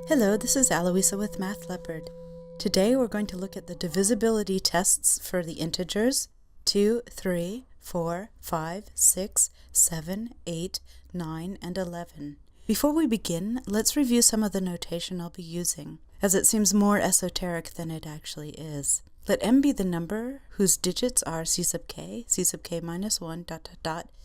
Hello, this is Aloisa with Math Leopard. Today we're going to look at the divisibility tests for the integers 2, 3, 4, 5, 6, 7, 8, 9, and 11. Before we begin, let's review some of the notation I'll be using, as it seems more esoteric than it actually is. Let m be the number whose digits are c sub k minus 1,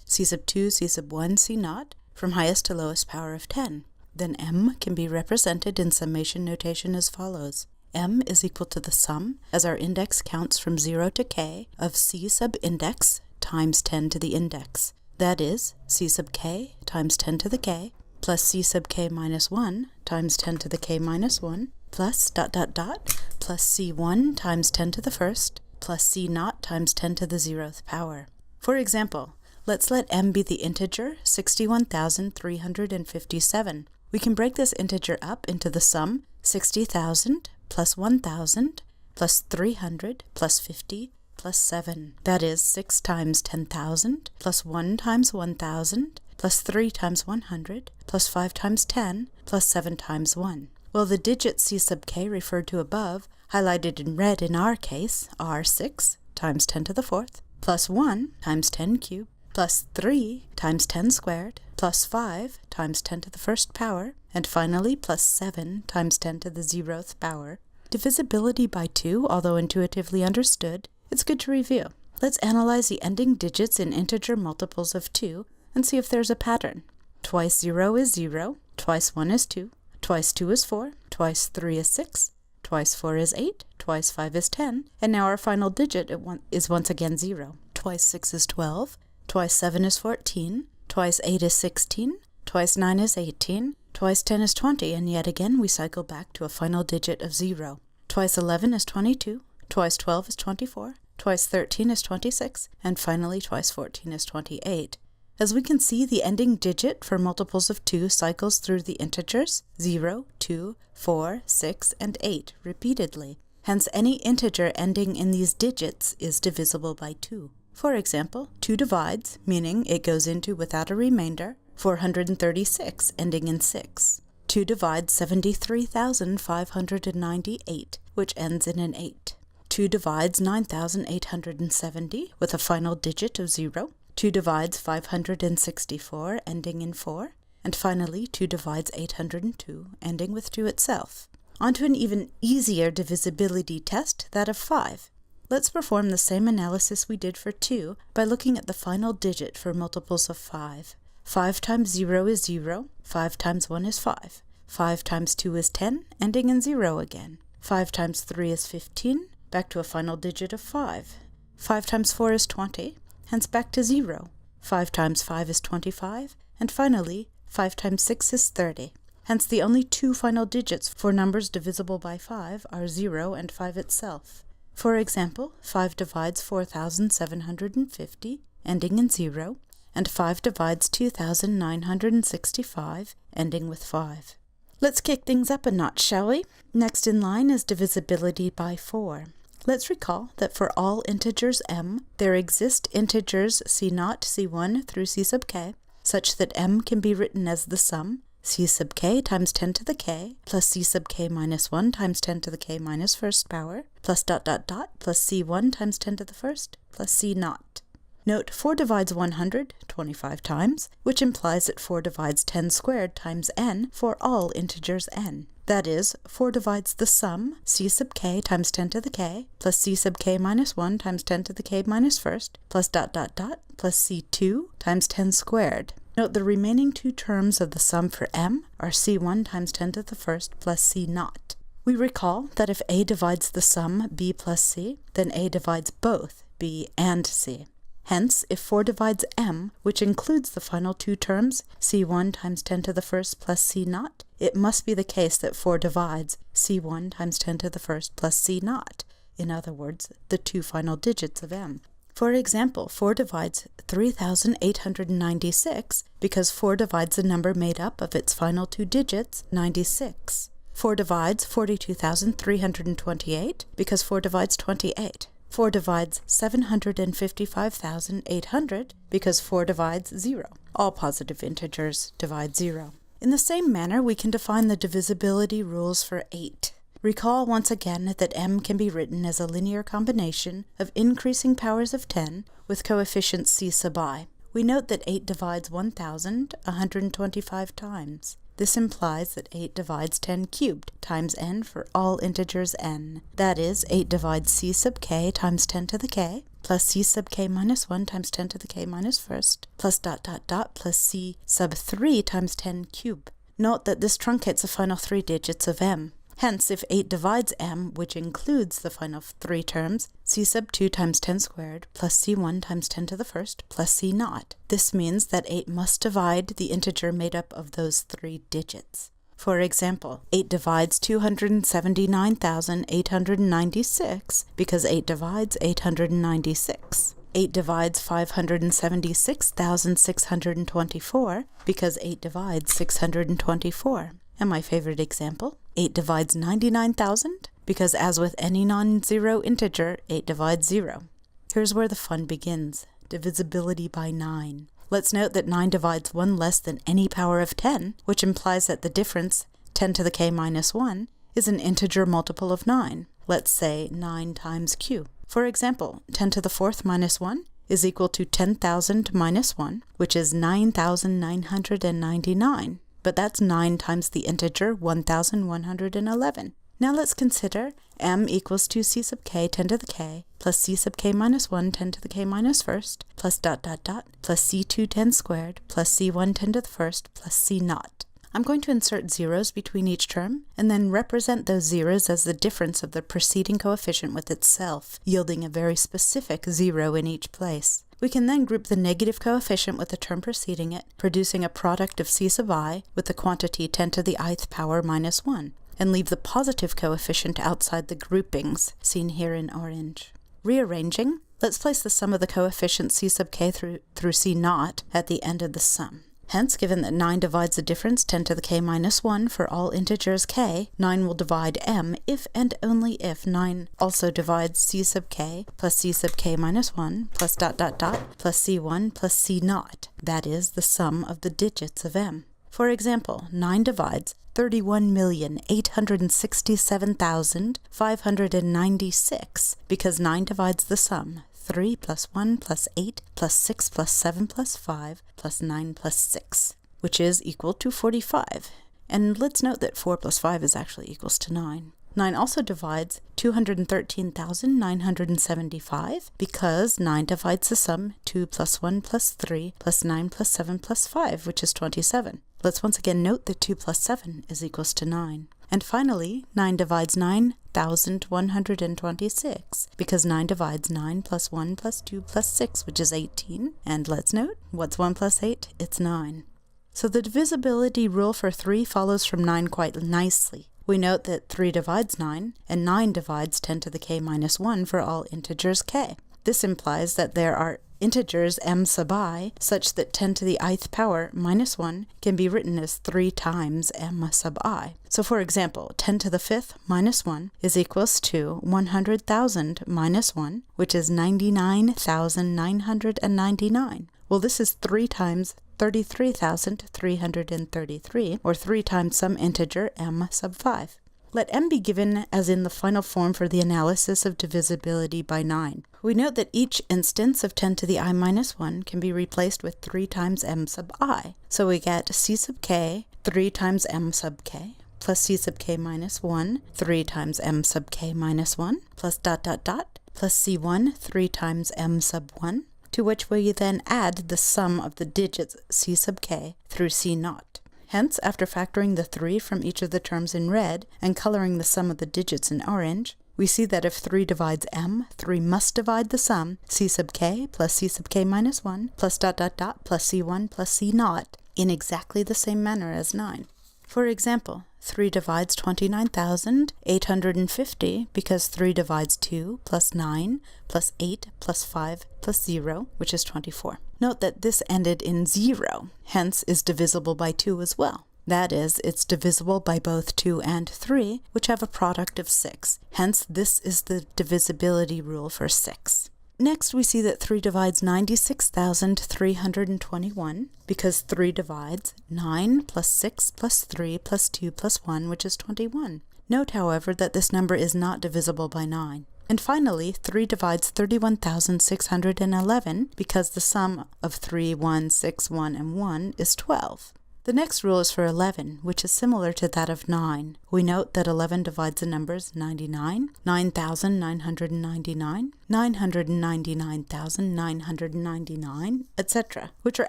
c sub 2, c sub 1, c naught, from highest to lowest power of 10. Then m can be represented in summation notation as follows. M is equal to the sum, as our index counts from 0 to k, of c sub index times 10 to the index. That is, c sub k times 10 to the k, plus c sub k minus 1 times 10 to the k minus 1, plus plus c1 times 10 to the first, plus c naught times 10 to the 0th power. For example, let's let m be the integer 61,357. We can break this integer up into the sum 60,000 plus 1,000 plus 300 plus 50 plus 7. That is 6 times 10,000 plus 1 times 1,000 plus 3 times 100 plus 5 times 10 plus 7 times 1. Well, the digits c sub k referred to above, highlighted in red in our case, are 6 times 10 to the 4th plus 1 times 10 cubed plus 3 times 10 squared, plus 5 times 10 to the first power, and finally plus 7 times 10 to the 0th power. Divisibility by 2, although intuitively understood, it's good to review. Let's analyze the ending digits in integer multiples of 2 and see if there's a pattern. Twice 0 is 0, twice 1 is 2, twice 2 is 4, twice 3 is 6, twice 4 is 8, twice 5 is 10, and now our final digit is once again 0. Twice 6 is 12, twice 7 is 14, twice 8 is 16, twice 9 is 18, twice 10 is 20, and yet again we cycle back to a final digit of 0. Twice 11 is 22, twice 12 is 24, twice 13 is 26, and finally twice 14 is 28. As we can see, the ending digit for multiples of 2 cycles through the integers 0, 2, 4, 6, and 8 repeatedly. Hence, any integer ending in these digits is divisible by 2. For example, 2 divides, meaning it goes into without a remainder, 436, ending in 6. 2 divides 73,598, which ends in an 8. 2 divides 9,870, with a final digit of 0. 2 divides 564, ending in 4. And finally, 2 divides 802, ending with 2 itself. On to an even easier divisibility test, that of 5. Let's perform the same analysis we did for 2 by looking at the final digit for multiples of 5. 5 times 0 is 0, 5 times 1 is 5. 5 times 2 is 10, ending in 0 again. 5 times 3 is 15, back to a final digit of 5. 5 times 4 is 20, hence back to 0. 5 times 5 is 25, and finally 5 times 6 is 30. Hence the only two final digits for numbers divisible by 5 are 0 and 5 itself. For example, 5 divides 4,750, ending in 0, and 5 divides 2,965, ending with 5. Let's kick things up a notch, shall we? Next in line is divisibility by 4. Let's recall that for all integers m, there exist integers c0, c1 through c sub k, such that m can be written as the sum c sub k times 10 to the k, plus c sub k minus 1 times 10 to the k minus first power, plus plus c1 times 10 to the first, plus c naught. Note 4 divides 100 25 times, which implies that 4 divides 10 squared times n for all integers n. That is, 4 divides the sum c sub k times 10 to the k, plus c sub k minus 1 times 10 to the k minus first, plus plus c2 times 10 squared. Note the remaining two terms of the sum for m are c1 times 10 to the first plus c naught. We recall that if a divides the sum b plus c, then a divides both b and c. Hence, if 4 divides m, which includes the final two terms, c1 times 10 to the first plus c naught, it must be the case that 4 divides c1 times 10 to the first plus c naught, in other words, the two final digits of m. For example, 4 divides 3,896 because 4 divides the number made up of its final two digits, 96. 4 divides 42,328 because 4 divides 28. 4 divides 755,800 because 4 divides 0. All positive integers divide 0. In the same manner, we can define the divisibility rules for 8. Recall once again that m can be written as a linear combination of increasing powers of 10 with coefficients c sub I. We note that 8 divides 1,125 times. This implies that 8 divides 10 cubed times n for all integers n. That is, 8 divides c sub k times 10 to the k, plus c sub k minus 1 times 10 to the k minus first, plus plus c sub 3 times 10 cubed. Note that this truncates the final 3 digits of m. Hence, if 8 divides m, which includes the final 3 terms, c sub 2 times 10 squared, plus c1 times 10 to the first, plus c naught. This means that 8 must divide the integer made up of those 3 digits. For example, 8 divides 279,896 because 8 divides 896. 8 divides 576,624 because 8 divides 624. And my favorite example, 8 divides 99,000 because as with any non-zero integer, 8 divides 0. Here's where the fun begins, divisibility by 9. Let's note that 9 divides 1 less than any power of 10, which implies that the difference, 10 to the k minus 1, is an integer multiple of 9. Let's say 9 times q. For example, 10 to the 4th minus 1 is equal to 10,000 minus 1, which is 9,999. But that's 9 times the integer 1,111. Now let's consider m equals to c sub k 10 to the k, plus c sub k minus 1 10 to the k minus first, plus plus c2 10 squared, plus c1 10 to the first, plus c naught. I'm going to insert zeros between each term, and then represent those zeros as the difference of the preceding coefficient with itself, yielding a very specific 0 in each place. We can then group the negative coefficient with the term preceding it, producing a product of c sub I with the quantity 10 to the ith power minus 1, and leave the positive coefficient outside the groupings, seen here in orange. Rearranging, let's place the sum of the coefficients c sub k through c naught at the end of the sum. Hence, given that 9 divides the difference 10 to the k minus 1 for all integers k, 9 will divide m if and only if 9 also divides c sub k plus c sub k minus 1 plus plus c1 plus c naught. That is the sum of the digits of m. For example, 9 divides 31,867,596 because 9 divides the sum 3 plus 1 plus 8 plus 6 plus 7 plus 5 plus 9 plus 6, which is equal to 45. And let's note that 4 plus 5 is actually equals to 9. 9 also divides 213,975 because 9 divides the sum 2 plus 1 plus 3 plus 9 plus 7 plus 5, which is 27. Let's once again note that 2 plus 7 is equals to 9. And finally, 9 divides 9,126 because 9 divides 9 plus 1 plus 2 plus 6, which is 18. And let's note, what's 1 plus 8? It's 9. So the divisibility rule for 3 follows from 9 quite nicely. We note that 3 divides 9, and 9 divides 10 to the k minus 1 for all integers k. This implies that there are integers m sub I such that 10 to the ith power minus 1 can be written as 3 times m sub I. So for example, 10 to the 5th minus 1 is equals to 100,000 minus 1, which is 99,999. Well, this is 3 times 33,333, or 3 times some integer m sub 5. Let m be given as in the final form for the analysis of divisibility by 9. We note that each instance of 10 to the I minus 1 can be replaced with 3 times m sub I. So we get c sub k 3 times m sub k, plus c sub k minus 1 3 times m sub k minus 1, plus plus c1 3 times m sub 1, to which we then add the sum of the digits c sub k through c naught. Hence, after factoring the 3 from each of the terms in red and coloring the sum of the digits in orange, we see that if 3 divides m, 3 must divide the sum c sub k plus c sub k minus 1 plus plus c1 plus c naught in exactly the same manner as 9. For example, 3 divides 29,850 because 3 divides 2 plus 9 plus 8 plus 5 plus 0, which is 24. Note that this ended in 0, hence is divisible by 2 as well. That is, it's divisible by both 2 and 3, which have a product of 6. Hence, this is the divisibility rule for 6. Next, we see that 3 divides 96,321 because 3 divides 9 plus 6 plus 3 plus 2 plus 1, which is 21. Note, however, that this number is not divisible by 9. And finally, 3 divides 31,611 because the sum of 3, 1, 6, 1, and 1 is 12. The next rule is for 11, which is similar to that of 9. We note that 11 divides the numbers 99, 9,999, 999,999, etc., which are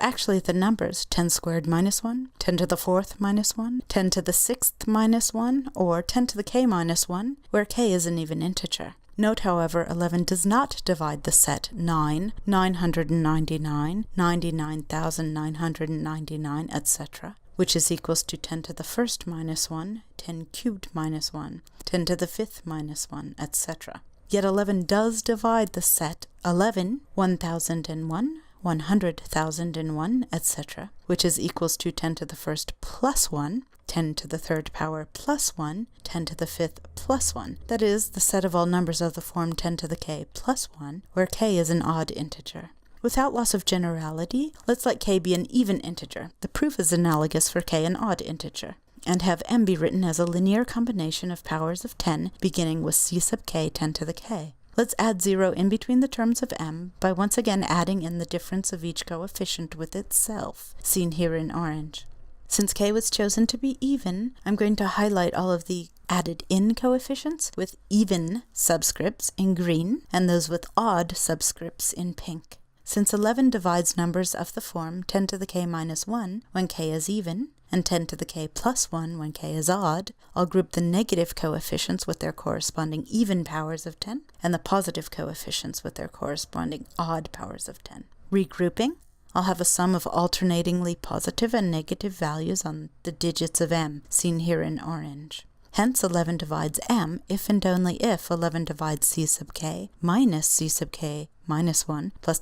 actually the numbers 10 squared minus 1, 10 to the 4th minus 1, 10 to the 6th minus 1, or 10 to the k minus 1, where k is an even integer. Note, however, 11 does not divide the set 9, 999, 99,999, etc., which is equals to 10 to the 1st minus 1, 10 cubed minus 1, 10 to the 5th minus 1, etc. Yet 11 does divide the set 11, 1001, 100,001, etc., which is equals to 10 to the 1st plus 1, 10 to the 3rd power plus 1, 10 to the 5th plus 1. That is, the set of all numbers of the form 10 to the k plus 1, where k is an odd integer. Without loss of generality, let's let k be an even integer. The proof is analogous for k an odd integer, and have m be written as a linear combination of powers of 10 beginning with c sub k 10 to the k. Let's add 0 in between the terms of m by once again adding in the difference of each coefficient with itself, seen here in orange. Since k was chosen to be even, I'm going to highlight all of the added in coefficients with even subscripts in green and those with odd subscripts in pink. Since 11 divides numbers of the form 10 to the k minus 1 when k is even, and 10 to the k plus 1 when k is odd, I'll group the negative coefficients with their corresponding even powers of 10, and the positive coefficients with their corresponding odd powers of 10. Regrouping, I'll have a sum of alternatingly positive and negative values on the digits of m, seen here in orange. Hence 11 divides m if and only if 11 divides c sub k minus c sub k minus 1 plus ...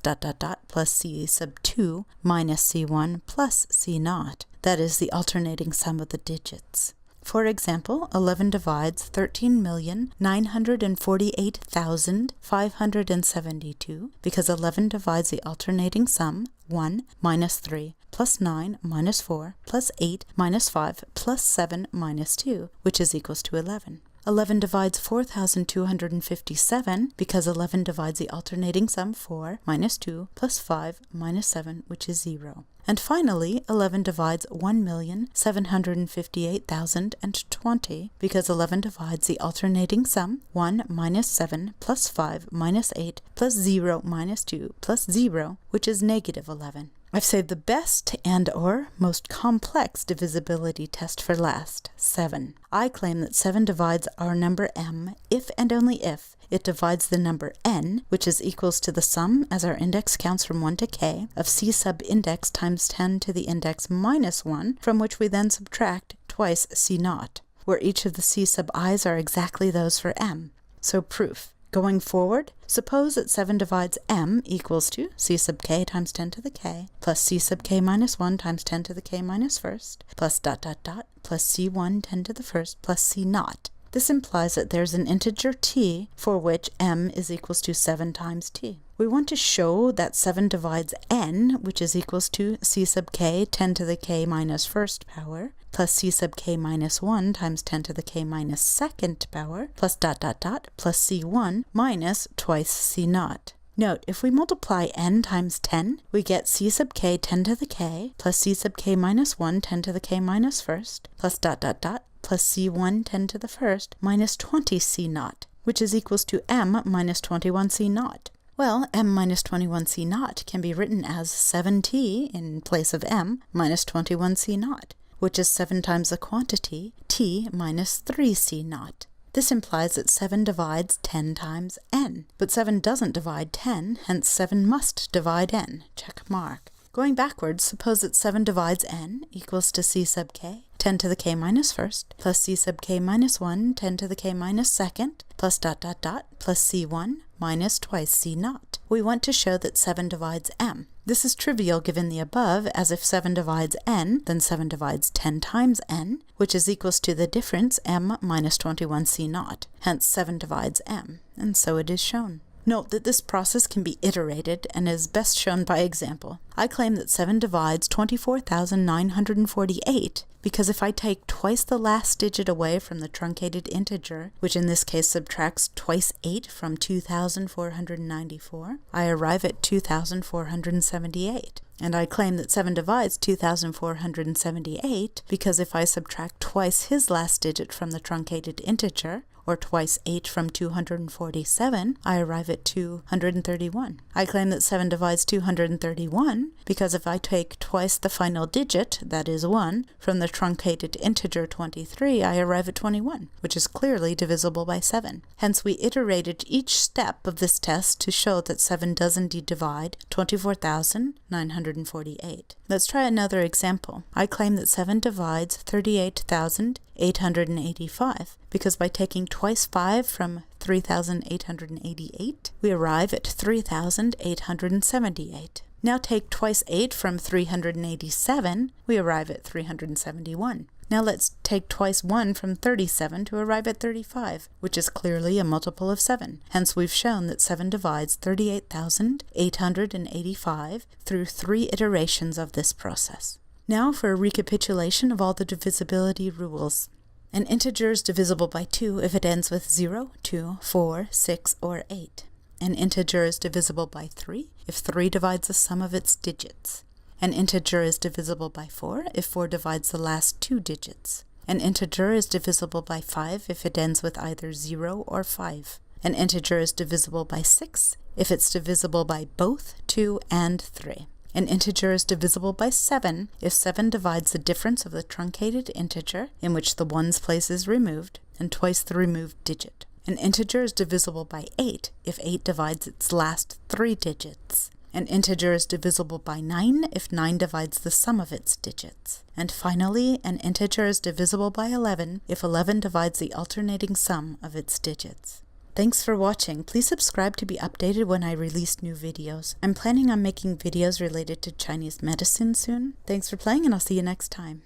plus c sub 2 minus c1 plus c naught. That is the alternating sum of the digits. For example, 11 divides 13,948,572 because 11 divides the alternating sum 1 minus 3 plus 9 minus 4 plus 8 minus 5 plus 7 minus 2, which is equals to 11. 11 divides 4,257 because 11 divides the alternating sum 4 minus 2 plus 5 minus 7, which is 0. And finally, 11 divides 1,758,020 because 11 divides the alternating sum 1 minus 7 plus 5 minus 8 plus 0 minus 2 plus 0, which is negative 11. I've saved the best and or most complex divisibility test for last, 7. I claim that 7 divides our number m if and only if it divides the number n, which is equals to the sum, as our index counts from 1 to k, of c sub index times 10 to the index minus 1, from which we then subtract twice c naught, where each of the c sub i's are exactly those for m. So proof. Going forward, suppose that 7 divides m equals to c sub k times 10 to the k, plus c sub k minus 1 times 10 to the k minus first, plus ... plus c1 10 to the first, plus c naught. This implies that there's an integer t for which m is equals to 7 times t. We want to show that 7 divides n, which is equals to c sub k 10 to the k minus first power, plus c sub k minus 1 times 10 to the k minus second power, plus ... plus c1 minus twice c naught. Note, if we multiply n times 10, we get c sub k 10 to the k, plus c sub k minus 1 10 to the k minus first, plus ... plus c1 10 to the first minus 20 c naught, which is equals to m minus 21 c naught. Well, m minus 21 c naught can be written as 7t in place of m minus 21 c naught, which is 7 times the quantity t minus 3 c naught. This implies that 7 divides 10 times n, but 7 doesn't divide 10, hence 7 must divide n. Check mark. Going backwards, suppose that 7 divides n equals to c sub k 10 to the k minus first, plus c sub k minus 1 10 to the k minus second, plus ... plus c1 minus twice c naught. We want to show that 7 divides m. This is trivial given the above, as if 7 divides n, then 7 divides 10 times n, which is equals to the difference m minus 21 c naught. Hence 7 divides m, and so it is shown. Note that this process can be iterated and is best shown by example. I claim that 7 divides 24,948 because if I take twice the last digit away from the truncated integer, which in this case subtracts twice 8 from 2,494, I arrive at 2,478. And I claim that 7 divides 2,478 because if I subtract twice his last digit from the truncated integer, or twice 8 from 247, I arrive at 231. I claim that 7 divides 231 because if I take twice the final digit, that is 1, from the truncated integer 23, I arrive at 21, which is clearly divisible by 7. Hence, we iterated each step of this test to show that 7 does indeed divide 24,948. Let's try another example. I claim that 7 divides 38,885 because by taking twice 5 from 3,888, we arrive at 3,878. Now take twice 8 from 387, we arrive at 371. Now let's take twice 1 from 37 to arrive at 35, which is clearly a multiple of 7. Hence we've shown that 7 divides 38,885 through 3 iterations of this process. Now for a recapitulation of all the divisibility rules. An integer is divisible by 2 if it ends with 0, 2, 4, 6, or 8. An integer is divisible by 3 if 3 divides the sum of its digits. An integer is divisible by 4 if 4 divides the last 2 digits. An integer is divisible by 5 if it ends with either 0 or 5. An integer is divisible by 6 if it's divisible by both 2 and 3. An integer is divisible by 7 if 7 divides the difference of the truncated integer, in which the ones place is removed, and twice the removed digit. An integer is divisible by 8 if 8 divides its last 3 digits. An integer is divisible by 9 if 9 divides the sum of its digits. And finally, an integer is divisible by 11 if 11 divides the alternating sum of its digits. Thanks for watching. Please subscribe to be updated when I release new videos. I'm planning on making videos related to Chinese medicine soon. Thanks for playing, and I'll see you next time.